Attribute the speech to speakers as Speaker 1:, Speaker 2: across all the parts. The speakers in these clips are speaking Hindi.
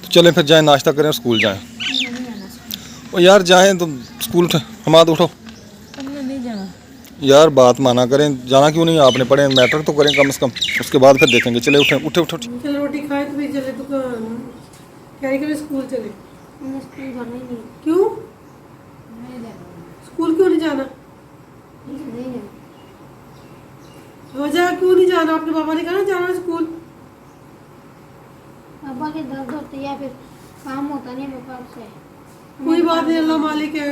Speaker 1: तो चलें फिर जाएं, नाश्ता करें और स्कूल जाएं। और यार जाएं तो स्कूल उठे, हमाद उठो
Speaker 2: नहीं जाना
Speaker 1: यार, बात माना करें, जाना क्यों नहीं आपने, पढ़े मैटर तो करें कम से कम, उसके बाद फिर देखेंगे। चले उठे उठे उठे, उठे।
Speaker 3: चलो रोटी खाए तो फिर चले दुकान, कह रही कि स्कूल चले।
Speaker 2: मैं स्कूल जाना ही नहीं।
Speaker 3: क्यों?
Speaker 2: नहीं जाना।
Speaker 3: स्कूल क्यों नहीं जाना?
Speaker 2: नहीं जाना।
Speaker 3: वजह क्यों नहीं जाना? आपके पापा ने कहा ना जाना स्कूल।
Speaker 2: पापा के दर्द होती है, फिर काम होता नहीं पापा से।
Speaker 3: कोई बात नहीं, अल्लाह मालिक है।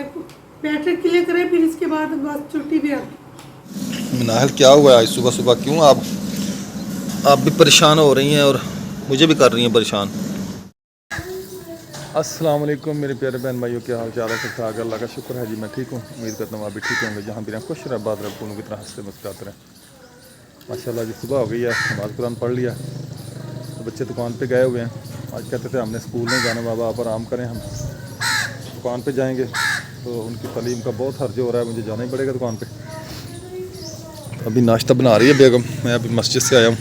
Speaker 3: मैट्रिक क्लियर करें फिर इसके बाद बस छुट्टी भी आपकी।
Speaker 1: मिनाहल क्या हुआ आज सुबह सुबह, क्यों आप भी परेशान हो रही हैं और मुझे भी कर रही हैं परेशान। अस्सलाम वालेकुम मेरे प्यारे बहन भाइयों, क्या हाल चाल है? सब ठाक, अल्लाह का शुक्र है जी, मैं ठीक हूँ। उम्मीद करता हूँ आप भी ठीक होंगे। जहाँ भी रहें खुश रहे, बात रहे, पूनों की तरह हंसते मुस्कुराते रहें। माशाल्लाह जी सुबह हो गई है, नमाज़ कुरान पढ़ लिया तो बच्चे दुकान पे गए हुए हैं। आज कहते थे हमने स्कूल नहीं जाना, बाबा आप आराम करें, हम दुकान पे जाएंगे। तो उनकी तालीम का बहुत हर्ज हो रहा है, मुझे जाना ही पड़ेगा दुकान पे। अभी नाश्ता बना रही है बेगम, मैं अभी मस्जिद से आया हूँ।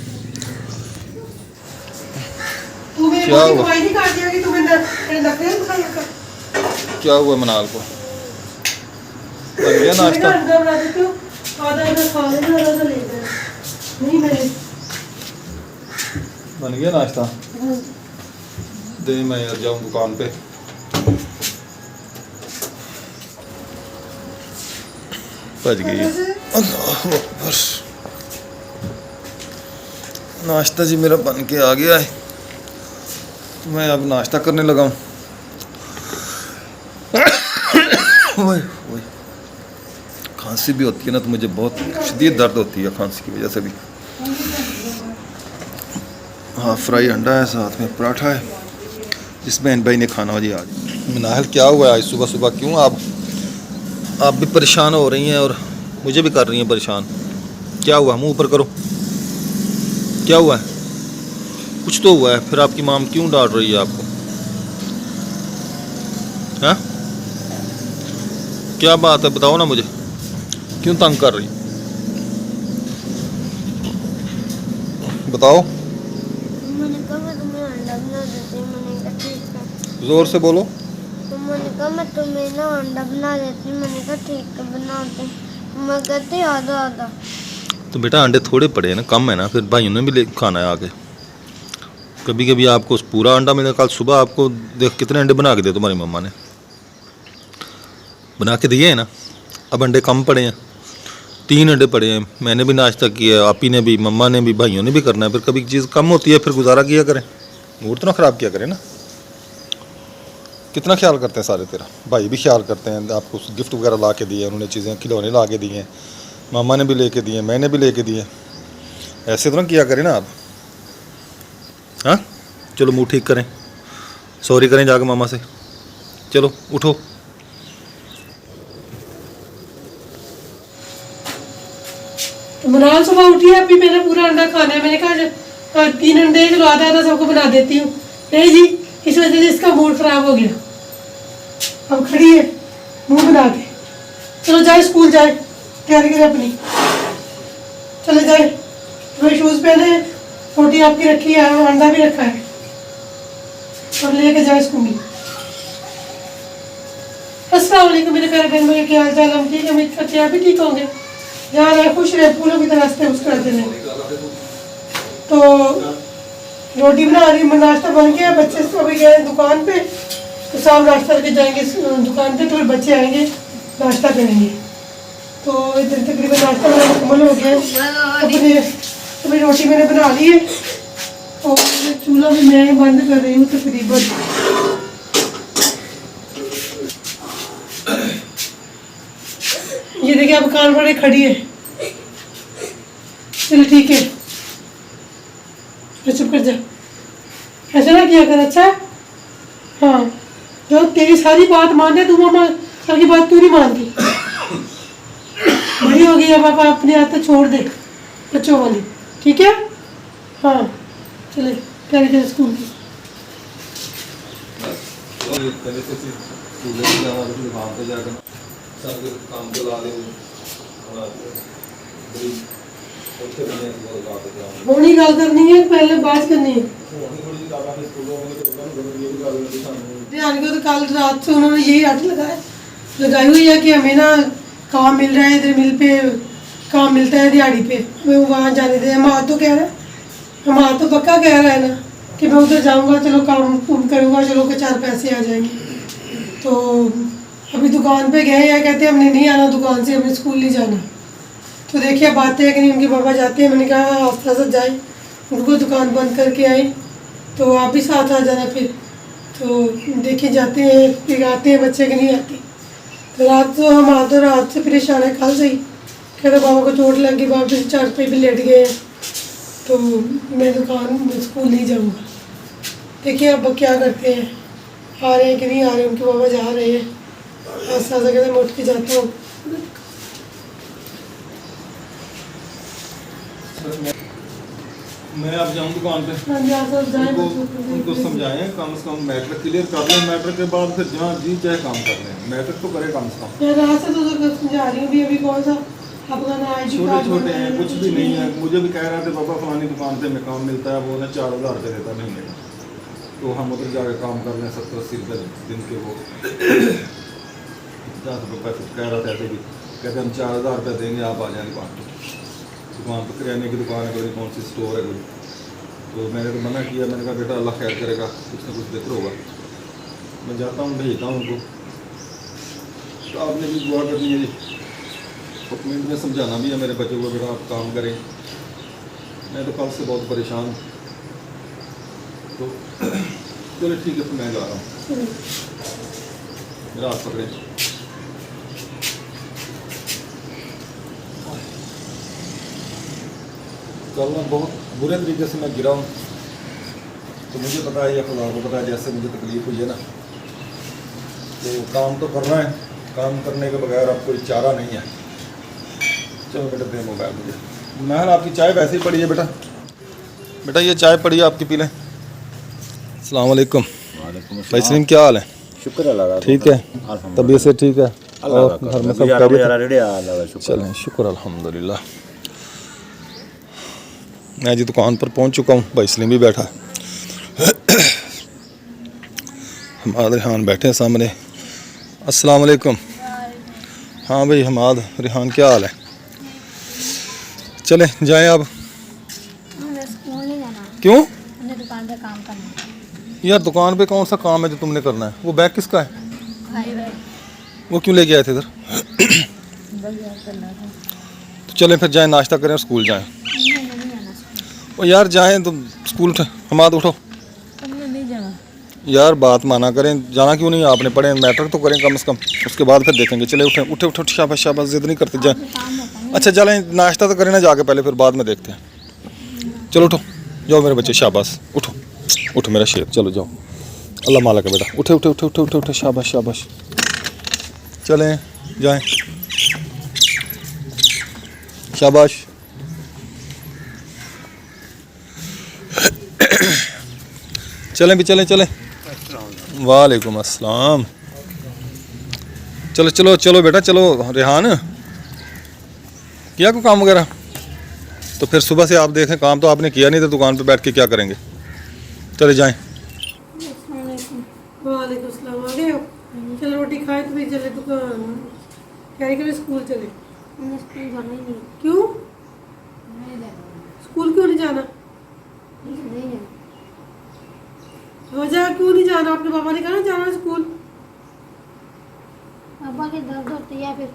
Speaker 1: क्या हुआ? क्या हुआ मनाल को? बन गया नाश्ता? बन गया नाश्ता? दे मैं यार जाऊँ दुकान पे। बच गई है। अल्लाह अकबर। नाश्ता जी मेरा बन के आ गया है, तो मैं अब नाश्ता करने लगा हूँ। खांसी भी होती है ना, तो मुझे बहुत शदीद दर्द होती है खांसी की वजह से भी। हाँ, फ्राई अंडा है, साथ में पराठा है, जिस बहन भाई ने खाना हो जी आज। मिनाहल क्या हुआ आज सुबह सुबह, क्यों आप भी परेशान हो रही हैं और मुझे भी कर रही हैं परेशान। क्या हुआ? मुंह ऊपर करो, क्या हुआ है? कुछ तो हुआ है, फिर आपकी माम क्यों डांट रही है आपको? हाँ, क्या बात है बताओ ना मुझे, क्यों तंग कर रही? बताओ।
Speaker 2: मैंने कहा मैं तुम्हें अंडा बना देती हूँ। मैंने कहा ठीक है।
Speaker 1: जोर से बोलो।
Speaker 2: तो मैंने कहा मैं तुम्हें ना अंडा बना देती हूँ। मैंने कहा ठीक है बनाते। मैं कहती आधा आधा।
Speaker 1: तो बेटा अंडे थोड़े पड़े हैं ना, कम है ना, फिर भाइयों ने भी ले खाना है आके। कभी कभी आपको पूरा अंडा मिलेगा। कल सुबह आपको देख कितने अंडे बना के दिए तुम्हारी मम्मा ने, बना के दिए हैं ना। अब अंडे कम पड़े हैं, 3 अंडे पड़े हैं। मैंने भी नाश्ता किया, आप ही ने भी, मम्मा ने भी, भाइयों ने भी करना है। फिर कभी चीज़ कम होती है, फिर गुजारा किया करें, मूड तो ना ख़राब किया करें ना। कितना ख्याल करते हैं सारे, तेरा भाई भी ख्याल करते हैं, आपको गिफ्ट वगैरह ला के दिए, उन्होंने चीज़ें खिलौने ला के दिए हैं, मामा ने भी लेके दिए, मैंने भी लेके दिए। ऐसे तो ना किया करें ना आप। हाँ चलो मुँह ठीक करें, सॉरी करें जाकर मामा से। चलो उठो।
Speaker 3: तो मनाल सुबह उठी है, अभी मैंने पूरा अंडा खाना है। मैंने कहा 3 अंडे चलो आधा आधा सबको बना देती हूँ। नहीं जी, इस वजह से इसका मूड खराब हो गया। अब खड़ी है मुंह बना के। चलो जाए स्कूल जाए, तैयारी करें अपनी, चले जाए। वही शूज़ पहने, रोटी आपकी रखी है, अंडा भी रखा है, और लेके जाए स्कूल। अस्सलाम वालेकुम मेरे प्यारे बहन भाई, क्या हाल चाल? हम ठीक है, उम्मीद करते हैं आप भी ठीक होंगे। जहाँ रहे खुश रहे, फूलों की तरह हंसते मुस्कुराते रहे। तो रोटी बना रही, नाश्ता बन गया। बच्चे अभी गए दुकान पे, तो साहब नाश्ता करके जाएंगे दुकान पे, तो फिर बच्चे आएंगे नाश्ता करेंगे। तो इधर तकरीबन नाश्ता मेरा मुकम्मल हो गया। अपनी रोटी मैंने बना ली है, और चूल्हा भी मैं बंद कर रही हूँ तकरीबन। ये देखिए अब कान पड़े खड़ी है। चलो ठीक है, चुप कर जा, ऐसा ना किया कर, अच्छा? हाँ, जो तेरी सारी बात माने, तू मामा सर की बात क्यों नहीं मानती? बड़ी हो गई है, पापा अपनी आदतें छोड़ दे बच्चों वाली, ठीक है? हाँ चले तैयारी कर स्कूल की। होनी गल करनी है पहले बात करनी है ध्यान को तो कल रात से उन्होंने यही रट लगाई हुई है कि हमें ना काम मिल रहा है इधर मिल पे काम मिलता है दिहाड़ी पे मैं वहाँ जाने दे हमारा तो कह रहा है हमारा तो पक्का कह रहा है ना कि मैं उधर जाऊँगा चलो काम करूँगा चलो के 4 पैसे आ जाएंगे तो अभी दुकान पे गए हैं कहते हैं हमने नहीं आना दुकान से हमें स्कूल नहीं जाना तो देखिए बातें हैं कि नहीं उनके पापा जाते हैं मैंने कहा हफ्ता से जाए उनको दुकान बंद करके आई तो आप भी साथ आ जाना फिर तो देखिए जाते हैं फिर आते हैं बच्चे की नहीं आती तो रात तो हम आते रात से परेशान है कल से ही कहते बाबा को चोट लग गई बाबा फिर 4 पे भी लेट गए हैं तो मैं स्कूल नहीं जाऊँगा देखिए अब क्या करते हैं आ रहे हैं कि नहीं आ रहे उनके बाबा जा रहे हैं ऐसा कहते मैं उठ के जाता हूँ
Speaker 1: मैं अब जाऊँ दुकान पे
Speaker 3: हाँ जी, आप सब जाएं,
Speaker 1: उनको समझाएं कम से कम मैट्रिक क्लियर कर लें मैट्रिक के बाद फिर जहाँ जी चाहे काम कर लें मैट्रिक तो करे कम से कम
Speaker 3: मैं रात से तो समझा रही हूँ भी अभी कौन सा आपका ना आई
Speaker 1: छोटे छोटे हैं कुछ भी नहीं है मुझे भी कह रहे थे पापा फलानी दुकान पे में काम मिलता है वो उन्हें 4000 रुपये देता महीने का तो हम उधर जाकर काम कर लें 70-80 रुपये दिन के वो 50 रुपये कह रहा था ऐसे भी कहते हम 4000 रुपये देंगे आप आ जाएँ दुकान पर किराने की दुकान है कोई कौन सी स्टोर है कोई तो मैंने तो मना किया मैंने कहा बेटा अल्लाह खैर करेगा कुछ ना कुछ बेहतर होगा मैं जाता हूँ भेजता हूँ उनको तो आपने भी दुआ करनी है जी कमेंट में समझाना भी है मेरे बच्चों को बेटा आप काम करें मैं तो कल से बहुत परेशान हूँ तो चलो ठीक है फिर मैं जा रहा हूँ मेरा हाथ पकड़े कल मैं बहुत बुरे तरीके से मैं गिरा हूँ तो मुझे पता है या खुदा को पता है जैसे मुझे तकलीफ हुई है ना तो काम तो करना है काम करने के बगैर अब कोई चारा नहीं है चलो बेटा दे मोबाइल मुझे महल आपकी चाय वैसे ही पड़ी है बेटा बेटा ये चाय पड़ी है आपकी पी लें अस्सलाम वालेकुम भाई सलीम क्या हाल है
Speaker 4: शुक्र अल्लाह
Speaker 1: ठीक है तबीयत से ठीक है और घर में सब खैरियत चलें शुक्र अल्हम्दुलिल्लाह मैं जी दुकान पर पहुंच चुका हूँ भाई सलीम भी बैठा हमाद रिहान बैठे हैं सामने अस्सलाम वालेकुम हाँ भाई हमाद रिहान क्या हाल है चलें जाएं अब
Speaker 2: मुझे स्कूल नहीं जाना
Speaker 1: क्यों
Speaker 2: मुझे दुकान पे काम करना है
Speaker 1: यार दुकान पे कौन सा काम है जो तुमने करना है वो बैग किसका है
Speaker 2: भाई भाई
Speaker 1: वो क्यों लेके आए थे इधर तो चलें फिर जाएं नाश्ता करें और स्कूल जाएं
Speaker 2: नहीं जाना स्कूल
Speaker 1: ओ यार जाएं तो स्कूल उठे हमाद उठो
Speaker 2: तुमने नहीं जाना
Speaker 1: यार बात माना करें जाना क्यों नहीं आपने पढ़े मैट्रिक तो करें कम से कम उसके बाद फिर देखेंगे चले उठे उठे उठे शाबाश शाबाश जिद नहीं करते जाए
Speaker 2: काम होता नहीं
Speaker 1: अच्छा चलें नाश्ता तो करें ना जाके पहले फिर बाद में देखते हैं चलो उठो जाओ मेरे बच्चे शाबाश उठो उठो मेरा शेर चलो जाओ अल्लाह मालिक है बेटा उठे उठे उठे उठे उठे उठे शाबाश शाबाश चलें जाएं शाबाश चलें भी चलें चलें वालेकुम अस्सलाम चलो चलो चलो बेटा चलो रेहान किया कोई काम वगैरह तो फिर सुबह से आप देखें काम तो आपने किया नहीं तो दुकान पे बैठ के क्या करेंगे चले जाएं
Speaker 3: वालेकुम अस्सलाम आ गए हो चलो रोटी खाए तो भी चले दुकान कह रही कि स्कूल चले
Speaker 2: मुझे स्कूल जाना ही नहीं
Speaker 3: क्यों
Speaker 2: नहीं जाना
Speaker 3: स्कूल क्यों नहीं जाना
Speaker 2: नहीं जाना
Speaker 3: वजह क्यों नहीं जाना आपके पापा ने कहा ना जाना स्कूल
Speaker 2: पापा के दर्द होती है फिर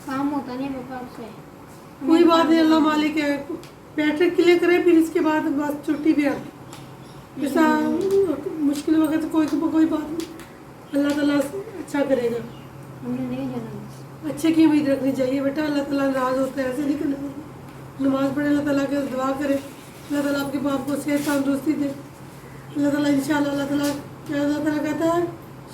Speaker 2: काम होता नहीं पापा से
Speaker 3: कोई बात नहीं अल्लाह मालिक है मैट्रिक क्लियर करें फिर इसके बाद बस छुट्टी भी आती ऐसा मुश्किल वक्त कोई बात नहीं अल्लाह ताला अच्छा करेगा
Speaker 2: हमने नहीं जाना
Speaker 3: अच्छे की उम्मीद रखनी चाहिए बेटा अल्लाह ताला नाराज होता है ऐसे नहीं करना चाहिए नमाज पढ़े अल्लाह ताला के दुआ करे अल्लाह ताला आपके बाप को सेहत तंदुरुस्ती दे अल्लाह ताला इंशाल्लाह अल्लाह ताला कहता है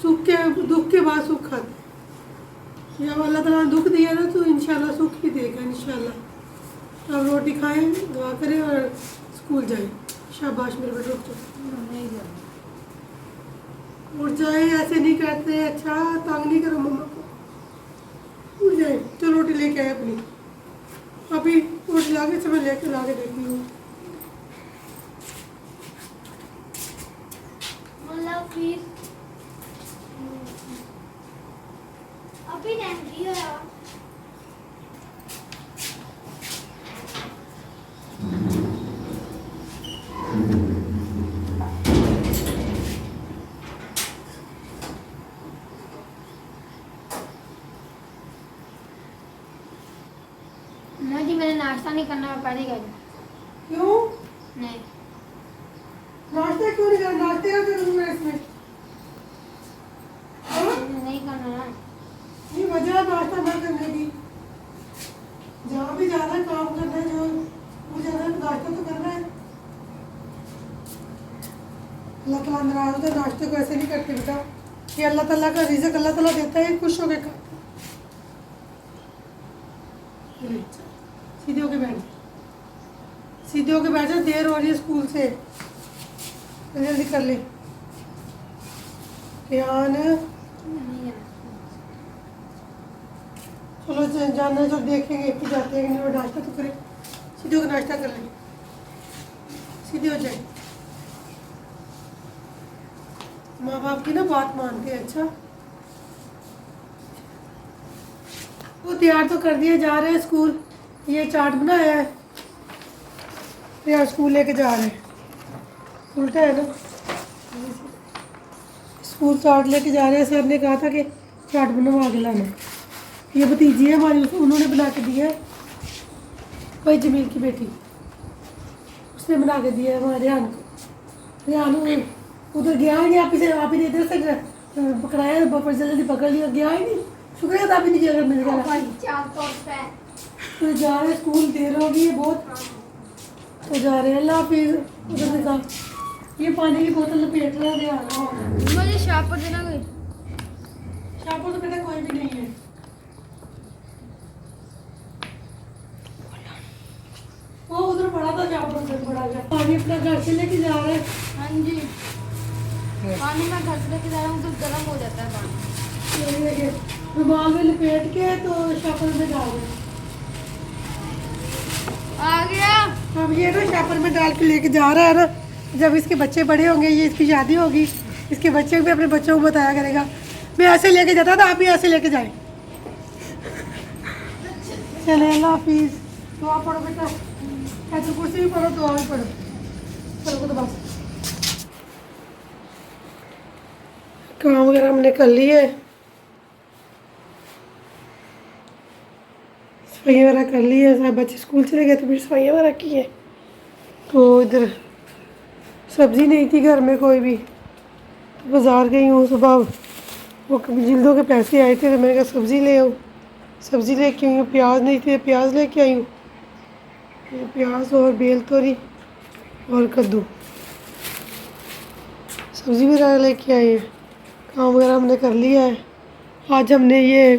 Speaker 3: सुख के दुख के बाद सुख खाते हैं। जब अल्लाह ताला ने दुख दिया ना तो इंशाल्लाह सुख ही देगा इंशाल्लाह अब रोटी खाएं दुआ करें और स्कूल जाएं शाबाश मेरे बेटे रुक जाओ
Speaker 2: नहीं जाना
Speaker 3: उठ जाए ऐसे नहीं करते अच्छा तंग नहीं करो मम्मा को उठ जाए तो रोटी लेके आए अपनी अभी रोटी ला के मैं लेके ला के देती हूँ।
Speaker 2: मतलब फिर अभी टाइम की है जी मैंने नाश्ता नहीं करना मैं पहले कर
Speaker 3: क्यों
Speaker 2: नहीं
Speaker 3: नाश्ता क्यों नहीं करना? नाश्ते का तो मैं इसमें
Speaker 2: नहीं करना ना
Speaker 3: ये वजह नाश्ता ना करने की। जहाँ भी जाना है काम करना है, जो वो जाना है नाश्ता तो करना है। अल्लाह ताला नाराज होता है नाश्ते को ऐसे नहीं करते बेटा। ये अल्लाह ताला का रिज़्क अल्लाह ताला देता है, खुश होकर खाते। सीधे होके बैठ जा, सीधे होके बैठ जा, देर हो रही है स्कूल से, जल्दी कर ले। रेहान चलो जाना है, चलो देखेंगे कि जाते हैं कि नहीं। वो नाश्ता तो करे, सीधे होकर नाश्ता कर ले, सीधे हो जाए। माँ बाप की ना बात मानते हैं। अच्छा वो तैयार तो कर दिए, जा रहे हैं स्कूल। ये चाट बनाया है, यार स्कूल लेके जा रहे हैं। उल्टा है ना, स्कूल चाट लेके जा रहे हैं। सर ने कहा था कि चाट बनवा के लाना। ये भतीजी है हमारी, उन्होंने बना के दिया है। भाई जमील की बेटी, उसने बना के दिया है हमारे रेहान को। रेहान उधर गया ही नहीं, आप ही ने इधर से पकड़ाया, वापस जल्दी पकड़ लिया, गया ही नहीं। शुक्र है आप ही नहीं गया, अगर मिल गया। तो जा रहे हैं स्कूल, देर हो गई है बहुत, तो जा रहे हैं। अल्लाह हाफिज़। उधर से कहा ये पानी की बोतल लपेट रहा है।
Speaker 2: मुझे शापर देना कोई
Speaker 3: शापर तो बेटा कोई भी नहीं है। वो उधर पड़ा था शापर से, पड़ा गया। पानी अपना घर से लेके जा रहे हैं।
Speaker 2: हाँ जी पानी मैं घर से लेके जा रहा हूँ तो गर्म हो जाता है पानी।
Speaker 3: ये देखिए रुमाल में लपेट के तो शापर में डाल रहे।
Speaker 2: आ गया।
Speaker 3: अब ये ना शापर में डाल के लेके जा रहा है ना। जब इसके बच्चे बड़े होंगे, ये इसकी शादी होगी, इसके बच्चे भी अपने बच्चों को बताया करेगा मैं ऐसे लेके जाता था, आप भी ऐसे लेके जाए। चले अल्लाह हाफिज़। दुआ पढ़ो बेटा, ऐसे कुर्सी भी पढ़ो, दुआ भी पढ़ो। चलो तो बस काम वगैरह हमने कर ली है, सफाई वगैरह कर ली है। सब बच्चे स्कूल चले गए तो फिर सफाई वगैरह की है। तो इधर सब्ज़ी नहीं थी घर में कोई भी, तो बाज़ार गई हूँ। सुबह वो जिल्दों के पैसे आए थे तो मैंने कहा सब्ज़ी ले आऊँ। सब्ज़ी लेके आई हूँ, प्याज नहीं थे, प्याज लेके आई हूँ। प्याज और बेल तोरी और कद्दू, सब्ज़ी वगैरह लेके आई है। काम वगैरह हमने कर लिया है। आज हमने ये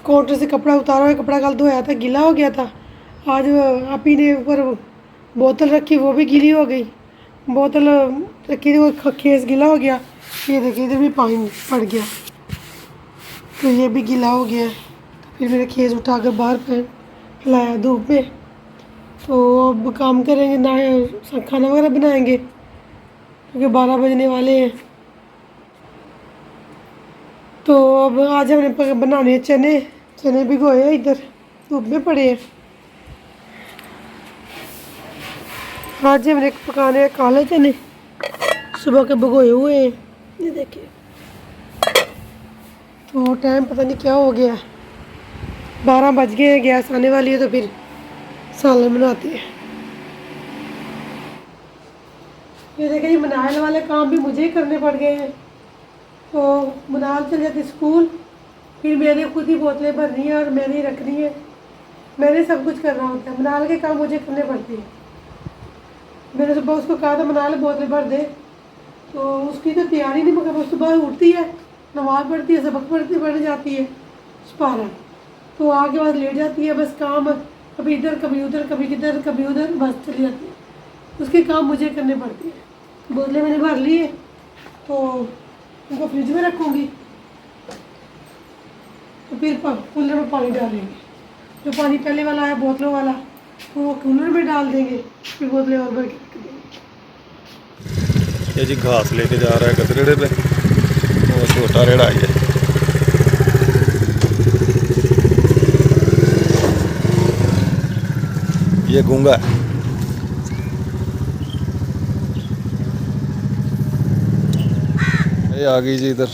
Speaker 3: काउंटर से कपड़ा उतारा हुआ, कपड़ा कल धोया था, गीला हो गया था। आज आप ही ने ऊपर बोतल रखी, वो भी गीली हो गई। बोतल रखी थी, वो खेस गीला हो गया। ये देखिए इधर भी पानी पड़ गया, तो ये भी गीला हो गया। तो फिर मैंने खेस उठा कर बाहर फैलाया धूप में। तो अब काम करेंगे ना, खाना वगैरह बनाएंगे क्योंकि 12 बजने वाले हैं। तो अब आज हमने बनाने चने, चने भिगोए इधर धूप में पड़े हैं। आज हमने पकाने काले चने, सुबह के भिगोए हुए हैं, ये देखिए। तो टाइम पता नहीं क्या हो गया, 12 बज गए हैं। गैस आने वाली है तो फिर सालन बनाते हैं। ये देखिए ये मनाल वाले काम भी मुझे ही करने पड़ गए हैं। तो मनाल चल जाती स्कूल, फिर मैंने खुद ही बोतलें भरनी है और मैंने ही रखनी है, मैंने सब कुछ करना होता है। मनाल के काम मुझे करने पड़ते हैं। मैंने सुबह उसको कहा था मनाल बोतलें भर दे, तो उसकी तो तैयारी नहीं, मगर वो सुबह उठती है, नमाज़ पढ़ती है, सबक पढ़ जाती है सुपारा, तो आगे बाद लेट जाती है। बस काम कभी इधर कभी उधर, कभी किधर कभी उधर, बस चली जाती है। उसके काम मुझे करने पड़ते हैं। बोतलें मैंने भर ली है तो उनको फ्रिज में रखूँगी, तो फिर कूलर में पानी डालेंगे। जो पानी पहले वाला है बोतलों वाला वो कूलर में डाल देंगे, फिर बोतलें और भर के रख देंगे।
Speaker 1: ये जी घास लेके जा रहा है गधरेड़े पे, वो छोटा रेड़ा है ये गूंगा है। ये आ गई जी इधर,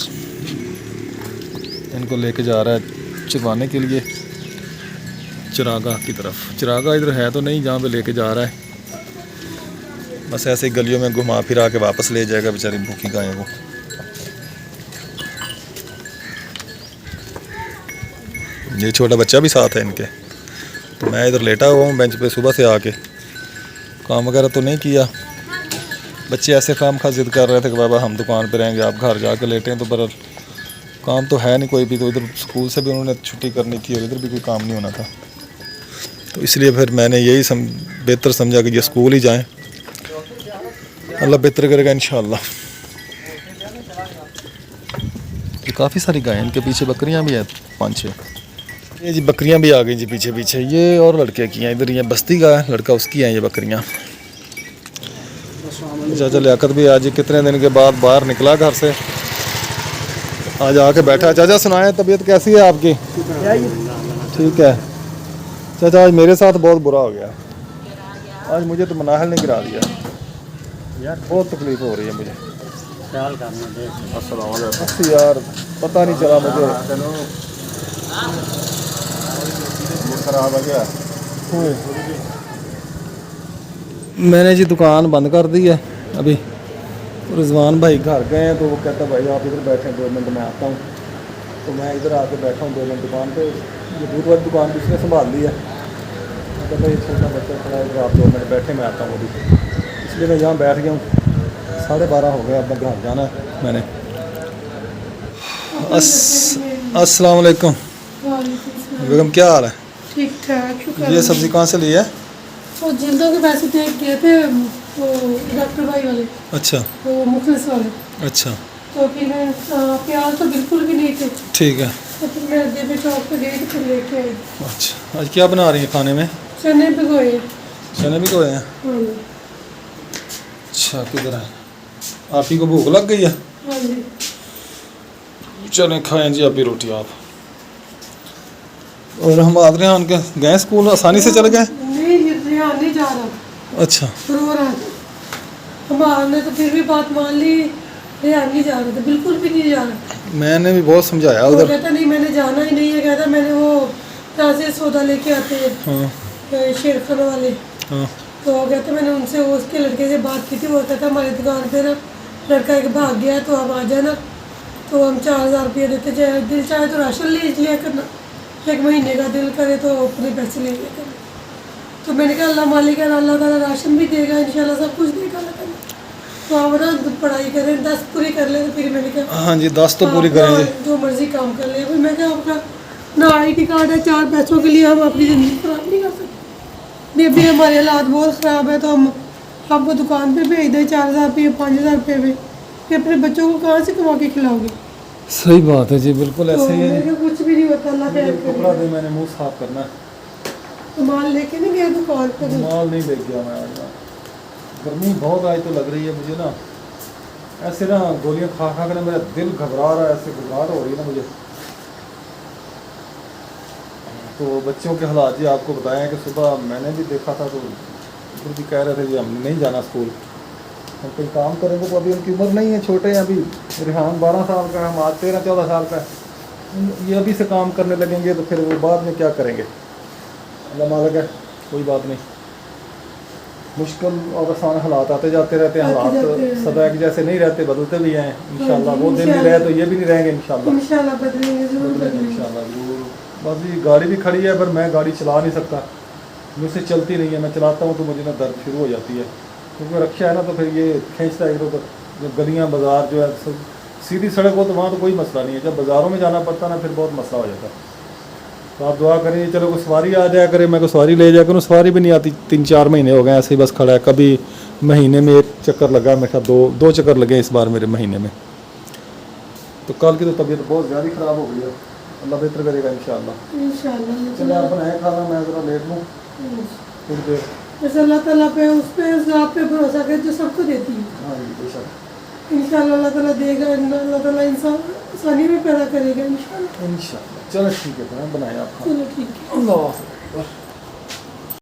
Speaker 1: इनको लेके जा रहा है चरवाने के लिए चिरागा की तरफ। चिरागा इधर है तो नहीं जहाँ पे लेके जा रहा है, बस ऐसे ही गलियों में घुमा फिरा के वापस ले जाएगा बेचारी भूखी गायों को। ये छोटा बच्चा भी साथ है इनके। तो मैं इधर लेटा हुआ हूँ बेंच पे, सुबह से आके काम वगैरह तो नहीं किया। बच्चे ऐसे काम खा जिद कर रहे थे कि बाबा हम दुकान पे रहेंगे, आप घर जाके लेटे हैं। तो पर काम तो है नहीं कोई भी, तो इधर स्कूल से भी उन्होंने छुट्टी करनी थी और इधर भी कोई काम नहीं होना था। तो इसलिए फिर मैंने यही बेहतर समझा कि ये स्कूल ही जाएं, अल्लाह बेहतर करेगा इंशाअल्लाह। ये काफ़ी सारी गायें, इनके पीछे बकरियां भी हैं 5-6। ये जी बकरियां भी आ गई जी पीछे पीछे, ये और लड़के की हैं। इधर ये बस्ती का लड़का, उसकी हैं ये बकरियां। चाचा लियाकत भी आज कितने दिन के बाद बाहर निकला घर से, आज आके बैठा। चाचा सुनाए तबीयत कैसी है आपकी? ठीक है चाचा, आज मेरे साथ बहुत बुरा हो गया। आज मुझे तो मनाहल ने गिरा दिया यार, बहुत तकलीफ हो रही है मुझे। बस यार पता नहीं चला मुझे, खराब हो गया। मैंने जी दुकान बंद कर दी है अभी। रिजवान भाई घर गए हैं तो वो कहता भाई आप इधर बैठे 2 मिनट मैं आता हूँ। तो मैं इधर आके बैठा हूँ 2 मिनट दुकान पे। ये दूध वाली दुकान भी उसने संभाल ली है। कहता ये छोटा बच्चा खड़ा है, आप 2 मिनट बैठे मैं आता हूँ अभी। इसलिए मैं यहाँ बैठ गया हूँ। 12:30 हो गए, अब मैं घर जाना है मैंने। अस्सलाम वालेकुम बेगम, क्या हाल है?
Speaker 3: ठीक ठाक, शुक्र।
Speaker 1: ये सब्ज़ी कहाँ से ली है?
Speaker 3: वो जिल्दों के पैसे देख गए थे वो डॉक्टर भाई वाले,
Speaker 1: अच्छा
Speaker 3: वो मुखलिस वाले।
Speaker 1: अच्छा
Speaker 3: तो फिर मैं प्याज तो बिल्कुल भी नहीं थे,
Speaker 1: ठीक है।
Speaker 3: तो फिर मैं देवी चौक पे गई तो फिर लेके आई।
Speaker 1: अच्छा आज क्या बना रही है खाने में?
Speaker 3: चने भिगोए।
Speaker 1: चने भी तो हैं?
Speaker 3: हाँ जी।
Speaker 1: अच्छा किधर है? आप ही को भूख लग गई है?
Speaker 3: हाँ जी।
Speaker 1: चलें खाएं जी अभी रोटी आप। और हम आदरियान के गए स्कूल आसानी से चले गए?
Speaker 3: नहीं, रिहान नहीं जा रहा।
Speaker 1: अच्छा
Speaker 3: रो रहा था। हमारा ने तो फिर भी बात मान ली, रिहान नहीं जा रहा था, बिल्कुल भी नहीं जा रहा।
Speaker 1: मैंने भी बहुत समझाया
Speaker 3: वो
Speaker 1: उधर।
Speaker 3: कहता नहीं मैंने जाना ही नहीं है, कहता मैंने वो यहाँ से सौदा लेके आते हैं
Speaker 1: हाँ
Speaker 3: शेरखाना वाले।
Speaker 1: हाँ
Speaker 3: तो वो कहते मैंने उनसे वो उसके लड़के से बात की थी। वो कहता हमारी दुकान पे ना लड़का एक भाग गया है, तो आप आ जाना। तो हम 4000 रुपये देते, चाहे दिल चाहे तो राशन ले लिया करना, 1 महीने का दिल करे तो अपने पैसे ले लिया करना। तो मैंने कहा अल्लाह मालिक है, अल्लाह ताला राशन भी देगा इंशाल्लाह, सब कुछ देगा अल्लाह ताला। तो आप ना पढ़ाई करें, 10 पूरी कर ले। तो फिर मैंने कहा
Speaker 1: हाँ जी 10 तो पूरी करेंगे,
Speaker 3: जो मर्जी काम कर ले। फिर मैं कहा आपका ना ID कार्ड है, 4 पैसों के लिए हम अपनी ज़िंदगी खराब नहीं कर सकते। अभी हमारे हालात बहुत ख़राब है, तो हम आपको दुकान पे भेज दें 4000 रुपये 5000 रुपये में, फिर अपने बच्चों को कहाँ से कमा के खिलाओगे?
Speaker 1: सही बात है जी, बिल्कुल ऐसे ही है।
Speaker 3: तो कुछ भी नहीं होता, अल्लाह खैर करे।
Speaker 1: कपड़ा दे, मैंने मुंह साफ करना है।
Speaker 3: तो माल लेके नहीं गया दुकान पे?
Speaker 1: माल नहीं लेके गया मैं आज। गर्मी बहुत आज तो लग रही है मुझे ना, ऐसे ना गोलियां खा खा कर मेरा दिल घबरा रहा है, ऐसे घबराहट हो रही है ना मुझे। तो बच्चों के हालात जी आपको बताया कि सुबह मैंने भी देखा था, तो उधर भी कह रहे थे कि हमने नहीं जाना स्कूल, हम कोई काम करेंगे। तो अभी उनकी उम्र नहीं है, छोटे हैं अभी। रिहान 12 साल का है, हम आज 13-14 साल का है। ये अभी से काम करने लगेंगे तो फिर वो बाद में क्या करेंगे? अल्लाह मालिक है, कोई बात नहीं। मुश्किल और आसान हालात आते जाते रहते हैं। हालात सदा एक जैसे नहीं रहते, बदलते भी हैं इंशाल्लाह। वो दिन भी रहे तो ये भी नहीं रहेंगे इंशाल्लाह।
Speaker 3: इंशाल्लाह बदलेंगे, जरूर बदलेंगे
Speaker 1: इंशाल्लाह जरूर। बस ये गाड़ी भी खड़ी है, पर मैं गाड़ी चला नहीं सकता, मुझसे चलती नहीं है। मैं चलाता हूँ तो मुझे ना दर्द शुरू हो जाती है, क्योंकि रक्षा है ना, तो फिर ये खींचता है इधर उधर। जब गलियाँ बाज़ार जो है सब सीधी सड़क हो तो वहाँ तो कोई मसला नहीं है, जब बाज़ारों में जाना पड़ता ना फिर बहुत मसला हो जाता है। तो आप दुआ करें चलो कोई सवारी आ जाया करे, मैं को सवारी ले जाया करूँ। सवारी भी नहीं आती, 3-4 महीने हो गए ऐसे ही बस खड़ा है। कभी महीने में 1 चक्कर लगा, मेरे ख्याल 2 चक्कर लगे इस बार मेरे महीने में। तो कल की तो तबीयत बहुत ज़्यादा ख़राब हो गई है। अल्लाह बेहतर करेगा इंशाल्लाह।
Speaker 3: इंशाल्लाह।
Speaker 1: चलिए आप बनाए खाना, मैं ज़रा लेट लूँ थोड़ी देर।
Speaker 3: बस अल्लाह ताला पे, उस पे आप पे भरोसा कर जो सबको देती है।
Speaker 1: हाँ जी बेशक
Speaker 3: इंशाल्लाह अल्लाह ताला देगा, अल्लाह ताला इंसान आसानी में पैदा करेगा इंशाल्लाह।
Speaker 1: इंशाल्लाह। चलो ठीक है, बनाए आप खाना।
Speaker 3: चलो ठीक है।
Speaker 1: अल्लाह